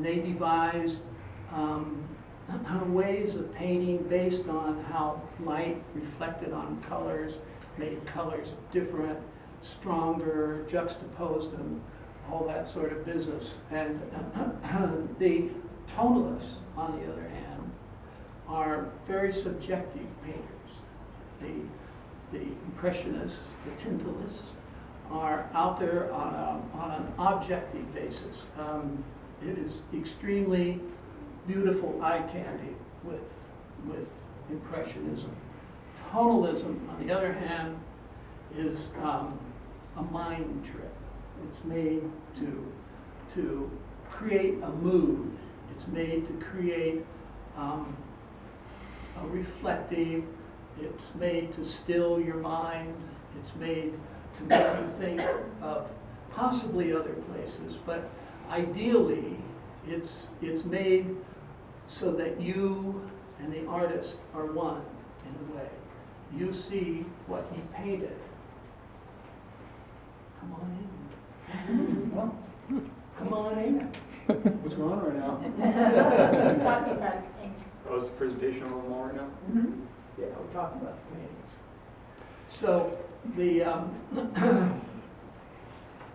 and they devised ways of painting based on how light reflected on colors, made colors different, stronger, juxtaposed them, all that sort of business. And the tonalists, on the other hand, are very subjective painters. The impressionists, the tintillists, are out there on an objective basis. It is extremely beautiful eye candy with impressionism. Tonalism, on the other hand, is a mind trick. It's made to create a mood. It's made to create a reflective. It's made to still your mind. It's made to make you think of possibly other places, but ideally, it's made so that you and the artist are one in a way. You see what he painted. Come on in. Well, Come on in. what's going on right now? He's talking about his paintings. Oh, is the presentation a little more right now? Yeah, we're talking about the paintings. So the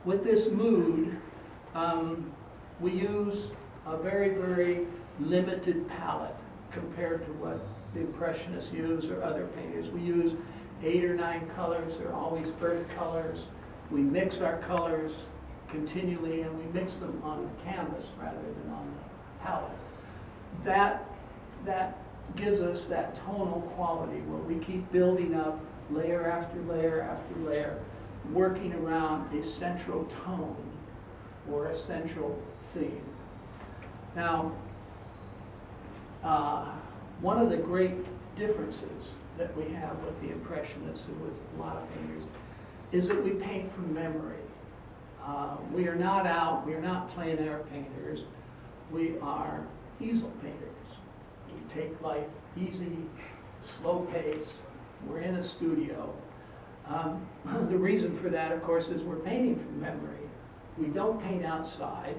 with this mood, we use a very, very limited palette compared to what the Impressionists use or other painters. We use 8 or 9 colors. They're always earth colors. We mix our colors continually, and we mix them on the canvas rather than on the palette. That gives us that tonal quality where we keep building up layer after layer after layer, working around a central tone or a central theme. Now, one of the great differences that we have with the Impressionists and with a lot of painters is that we paint from memory. We are not plein air painters, we are easel painters. We take life easy, slow pace, we're in a studio. The reason for that, of course, is we're painting from memory. We don't paint outside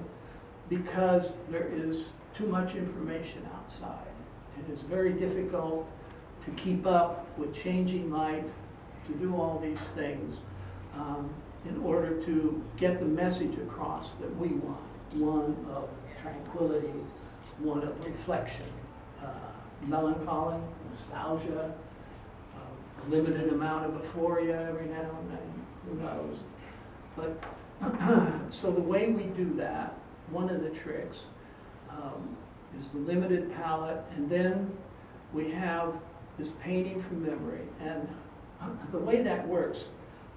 because there is too much information outside. It is very difficult to keep up with changing light, to do all these things in order to get the message across that we want. One of tranquility, one of reflection, melancholy, nostalgia, a limited amount of euphoria every now and then, who knows. But so the way we do that, one of the tricks is the limited palette, and then we have this painting from memory. And the way that works,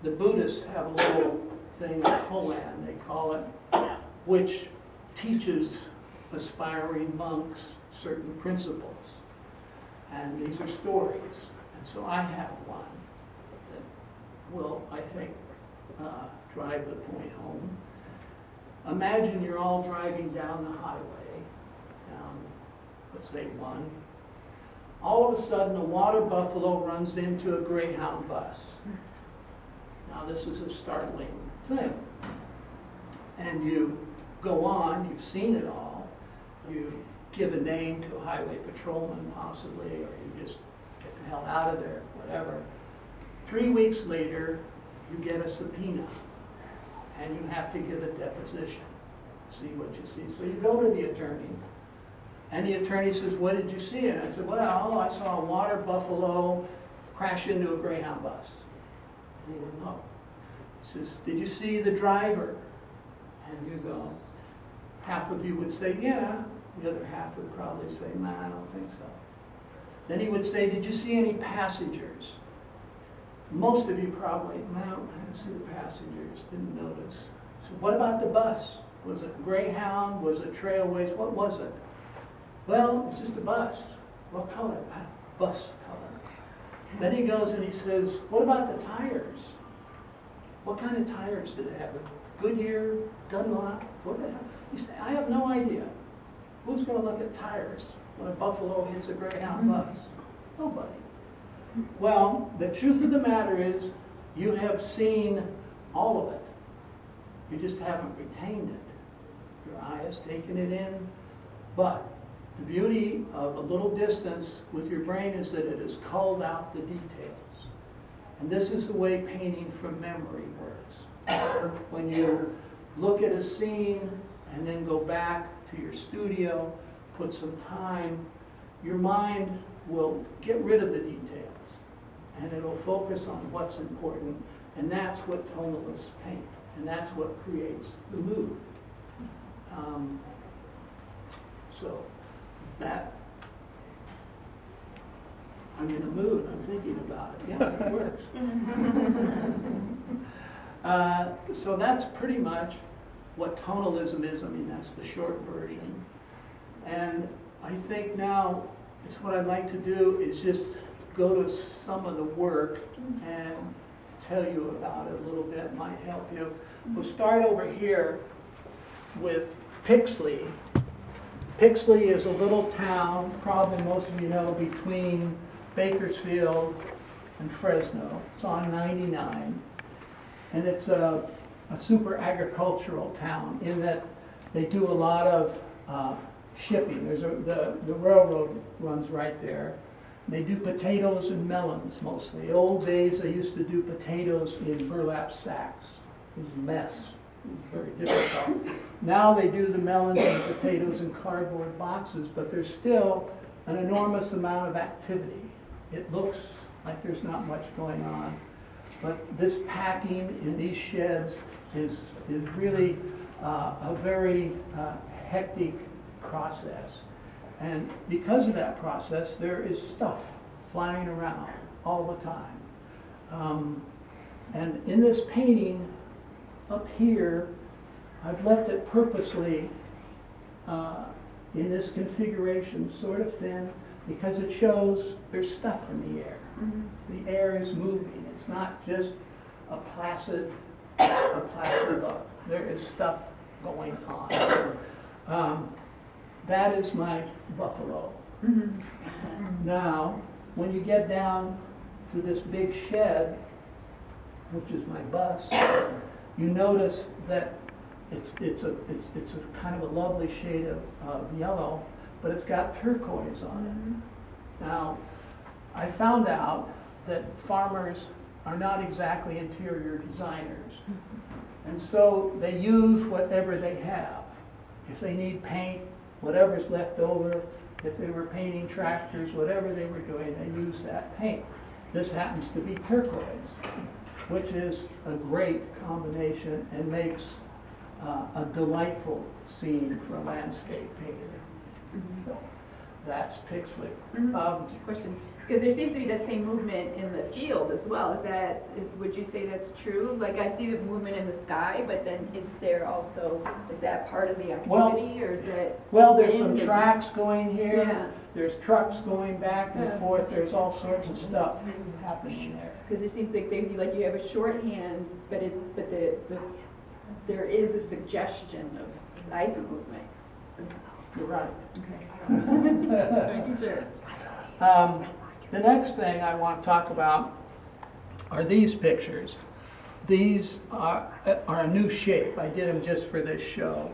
the Buddhists have a little thing, a koan, they call it, which teaches aspiring monks certain principles. And these are stories. And so I have one that will, I think, drive the point home. Imagine you're all driving down the highway, let's say 1. All of a sudden, a water buffalo runs into a Greyhound bus. Now, this is a startling thing. And you go on, you've seen it all. You give a name to a highway patrolman, possibly, or you just get the hell out of there, whatever. 3 weeks later, you get a subpoena, and you have to give a deposition, see what you see. So you go to the attorney, and the attorney says, what did you see? And I said, well, I saw a water buffalo crash into a Greyhound bus. And he goes, no. He says, did you see the driver? And you go, half of you would say, yeah. The other half would probably say, nah, I don't think so. Then he would say, did you see any passengers? Most of you probably, no, I didn't see the passengers, didn't notice. So what about the bus? Was it Greyhound? Was it Trailways? What was it? Well, it's just a bus. What color? Bus color. Then he goes and he says, what about the tires? What kind of tires did it have? Goodyear, Dunlop, what the hell? He said, I have no idea. Who's going to look at tires when a buffalo hits a Greyhound bus? Nobody. Well, the truth of the matter is, you have seen all of it. You just haven't retained it. Your eye has taken it in, But the beauty of a little distance with your brain is that it has culled out the details. And this is the way painting from memory works. When you look at a scene and then go back to your studio, put some time, your mind will get rid of the details and it'll focus on what's important, and that's what tonalists paint, and that's what creates the mood. So that, I'm in the mood, I'm thinking about it. Yeah, it works. So that's pretty much what tonalism is. I mean, that's the short version. And I think now, it's what I'd like to do is just go to some of the work and tell you about it a little bit, might help you. We'll start over here with Pixley. Pixley is a little town, probably most of you know, between Bakersfield and Fresno. It's on 99. And it's a super agricultural town in that they do a lot of shipping. There's the railroad runs right there. They do potatoes and melons mostly. Old days they used to do potatoes in burlap sacks. It was a mess. It was very difficult. Now they do the melons and the potatoes in cardboard boxes, but there's still an enormous amount of activity. It looks like there's not much going on, but this packing in these sheds is really a very hectic process. And because of that process, there is stuff flying around all the time. And in this painting up here, I've left it purposely in this configuration, sort of thin, because it shows there's stuff in the air. Mm-hmm. The air is moving. It's not just a placid look. There is stuff going on. That is my buffalo. Mm-hmm. Now, when you get down to this big shed, which is my bus, you notice that it's a kind of a lovely shade of yellow, but it's got turquoise on it. Now, I found out that farmers are not exactly interior designers, and so they use whatever they have. If they need paint, whatever's left over. If they were painting tractors, whatever they were doing, they use that paint. This happens to be turquoise, which is a great combination and makes a delightful scene for a landscape painter. So that's Pixley. Just a question, because there seems to be that same movement in the field as well. Is that, would you say that's true? Like I see the movement in the sky, but then is that part of the activity, or is it? Well, there's some tracks going here. Yeah. There's trucks going back and forth. There's all sorts of stuff happening there. Because it seems like you have a shorthand, but there is a suggestion of icy movement. You're right. Okay. Just making sure. The next thing I want to talk about are these pictures. These are a new shape. I did them just for this show.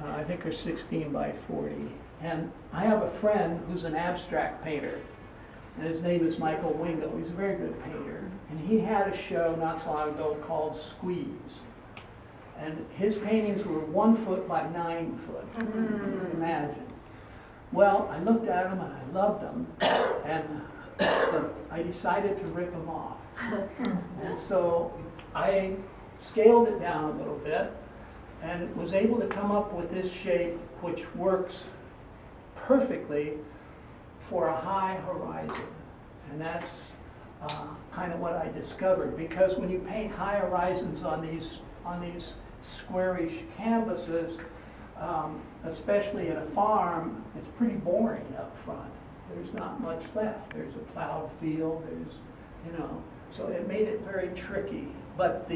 I think they're 16 by 40. And I have a friend who's an abstract painter, and his name is Michael Wingo. He's a very good painter. And he had a show not so long ago called Squeeze. And his paintings were 1 foot by 9 foot. Imagine. Well, I looked at them and I loved them, and I decided to rip them off. And so I scaled it down a little bit and was able to come up with this shape which works perfectly for a high horizon. And that's kind of what I discovered, because when you paint high horizons on these squarish canvases, especially in a farm, it's pretty boring up front. There's not much left. There's a plowed field, so it made it very tricky. But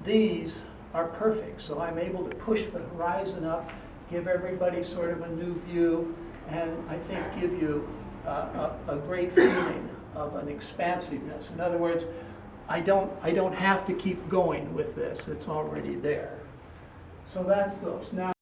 these are perfect, so I'm able to push the horizon up, give everybody sort of a new view, and I think give you a great feeling of an expansiveness. In other words, I don't have to keep going with this. It's already there. So that's those. Now,